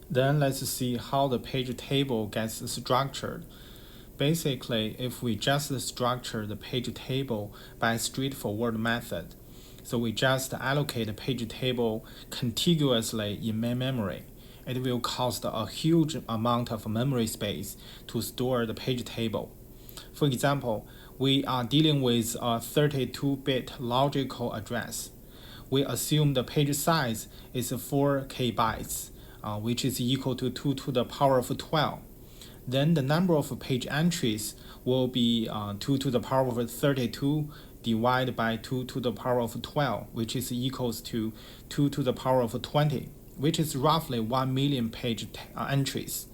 Then let's see how the page table gets structured. Basically, if we just structure the page table by a straightforward method, so we just allocate the page table contiguously in main memory, it will cost a huge amount of memory space to store the page table. For example, we are dealing with a 32-bit logical address. We assume the page size is 4K bytes, which is equal to 2 to the power of 12. Then the number of page entries will be 2 to the power of 32 divided by 2 to the power of 12, which is equals to 2 to the power of 20, which is roughly 1 million page entries.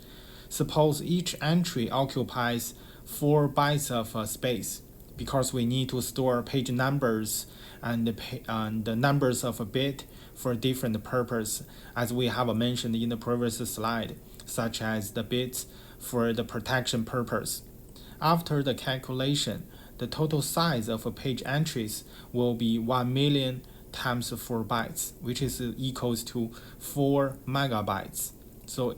Suppose each entry occupies 4 bytes of space, because we need to store page numbers and the numbers of a bit for different purpose, as we have mentioned in the previous slide, such as the bits for the protection purpose. After the calculation, the total size of page entries will be 1 million times 4 bytes, which is equals to 4 megabytes. So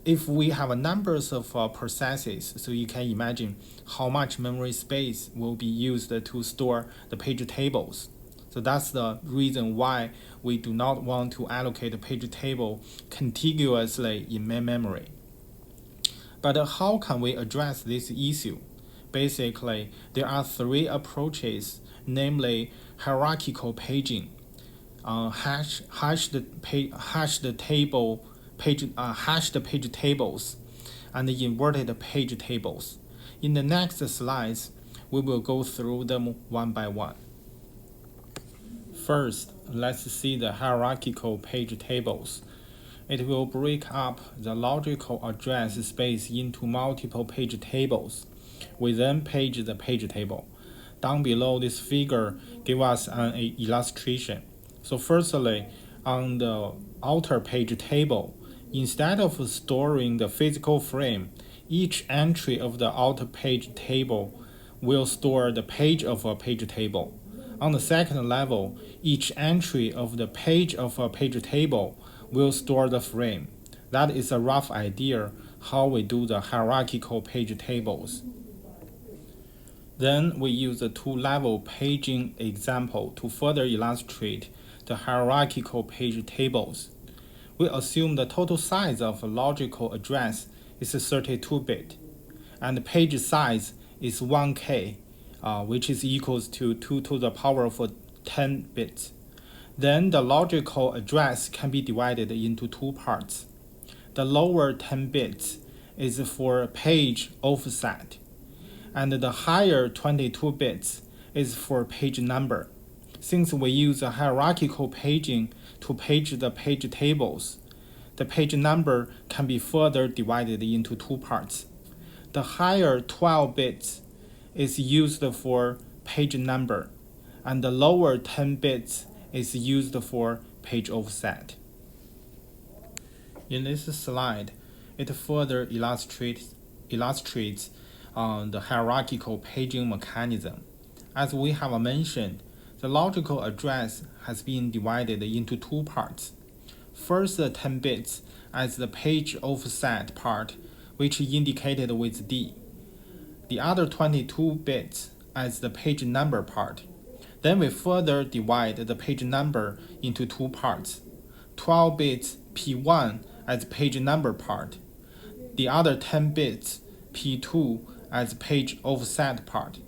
if we have numbers of processes, so you can imagine how much memory space will be used to store the page tables. So that's the reason why we do not want to allocate a page table contiguously in main memory. But how can we address this issue? Basically, there are 3 approaches, namely hierarchical paging, hashed page tables, and inverted page tables. In the next slides, we will go through them one by one. First, let's see the hierarchical page tables. It will break up the logical address space into multiple page tables. We then page the page table. Down below, this figure gives us an illustration. So firstly, on the outer page table, instead of storing the physical frame, each entry of the outer page table will store the page of a page table. On the second level, each entry of the page of a page table will store the frame. That is a rough idea how we do the hierarchical page tables. Then we use a 2-level paging example to further illustrate the hierarchical page tables. We assume the total size of a logical address is 32-bit, and the page size is 1K, which is equals to 2 to the power of 10 bits. Then the logical address can be divided into 2 parts. The lower 10 bits is for page offset, and the higher 22 bits is for page number. Since we use a hierarchical paging to page the page tables, the page number can be further divided into 2 parts. The higher 12 bits is used for page number, and the lower 10 bits is used for page offset. In this slide, it further illustrates the hierarchical paging mechanism. As we have mentioned, the logical address has been divided into 2 parts. First, 10 bits as the page offset part, which is indicated with D. The other 22 bits as the page number part. Then we further divide the page number into 2 parts. 12 bits P1 as page number part. The other 10 bits P2 as page offset part.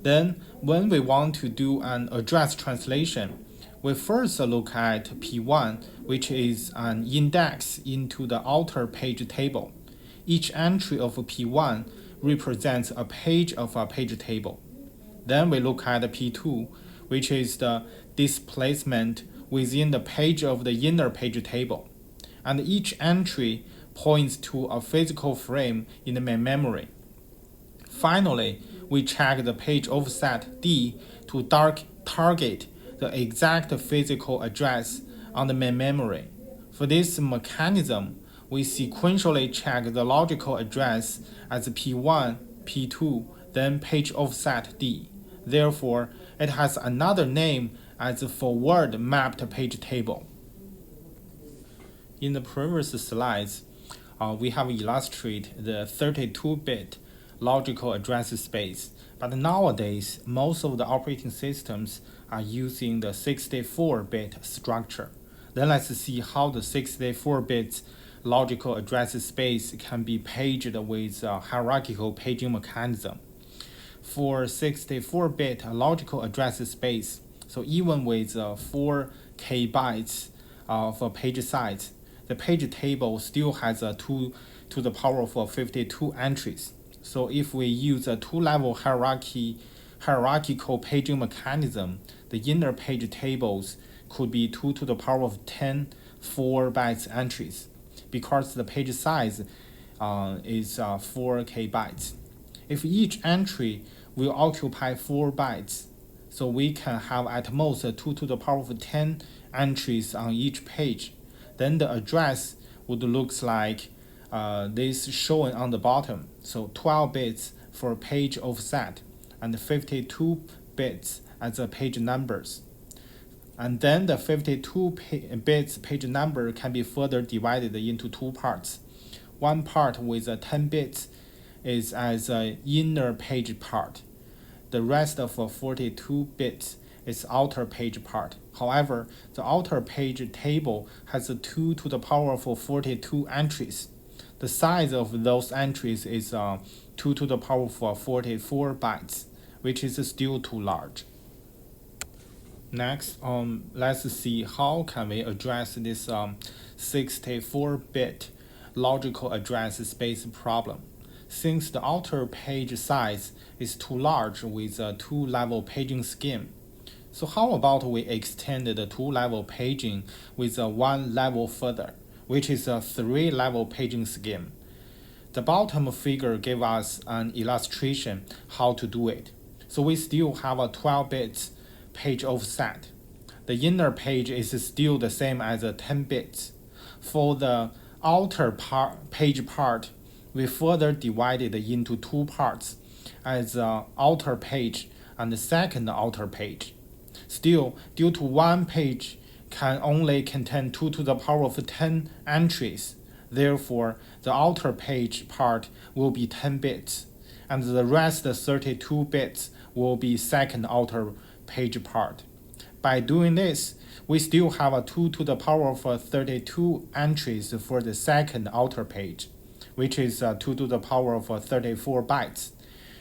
Then, when we want to do an address translation, we first look at P1, which is an index into the outer page table. Each entry of P1 represents a page of a page table. Then we look at P2, which is the displacement within the page of the inner page table. And each entry points to a physical frame in the main memory. Finally, we check the page offset D to target the exact physical address on the main memory. For this mechanism, we sequentially check the logical address as P1, P2, then page offset D. Therefore, it has another name as a forward mapped page table. In the previous slides, we have illustrated the 32-bit logical address space, but nowadays most of the operating systems are using the 64-bit structure. Then let's see how the 64-bit logical address space can be paged with a hierarchical paging mechanism. For 64-bit logical address space, so even with 4K bytes of page size, the page table still has a 2 to the power of 52 entries. So if we use a two-level hierarchical paging mechanism, the inner page tables could be 2 to the power of 10 4 bytes entries, because the page size is 4K bytes. If each entry will occupy 4 bytes, so we can have at most 2 to the power of 10 entries on each page. Then the address would look like this shown on the bottom. So 12 bits for page offset and 52 bits as the page numbers. And then the 52 bits page number can be further divided into two parts. One part with 10 bits is as an inner page part. The rest of 42 bits is outer page part. However, the outer page table has 2 to the power of 42 entries. The size of those entries is 2 to the power of 44 bytes, which is still too large. Next, let's see how can we address this 64-bit logical address space problem. Since the outer page size is too large with a two-level paging scheme, so how about we extend the two-level paging with one level further, which is a three-level paging scheme? The bottom figure gives us an illustration how to do it. So we still have a 12 bits page offset. The inner page is still the same as 10 bits. For the outer page part, we further divided into two parts as outer page and the second outer page. Still, due to one page can only contain 2 to the power of 10 entries, therefore the outer page part will be 10 bits, and the rest 32 bits will be second outer page part. By doing this, we still have a 2 to the power of 32 entries for the second outer page, which is 2 to the power of 34 bytes.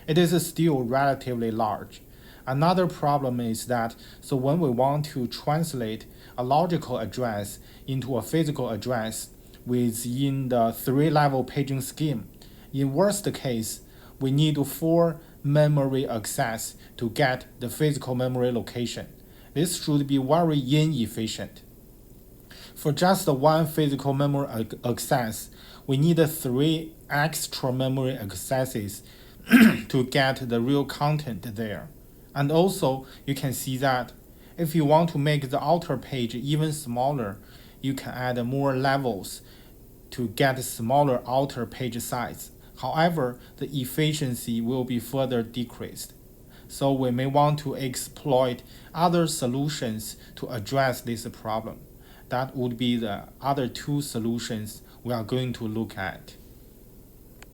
It is still relatively large. Another problem is that, so when we want to translate a logical address into a physical address within the three-level paging scheme, in worst case, we need 4 memory access to get the physical memory location. This should be very inefficient. For just one physical memory access, we need 3 extra memory accesses to get the real content there. And also, you can see that if you want to make the outer page even smaller, you can add more levels to get smaller outer page size. However, the efficiency will be further decreased. So we may want to exploit other solutions to address this problem. That would be the other two solutions we are going to look at.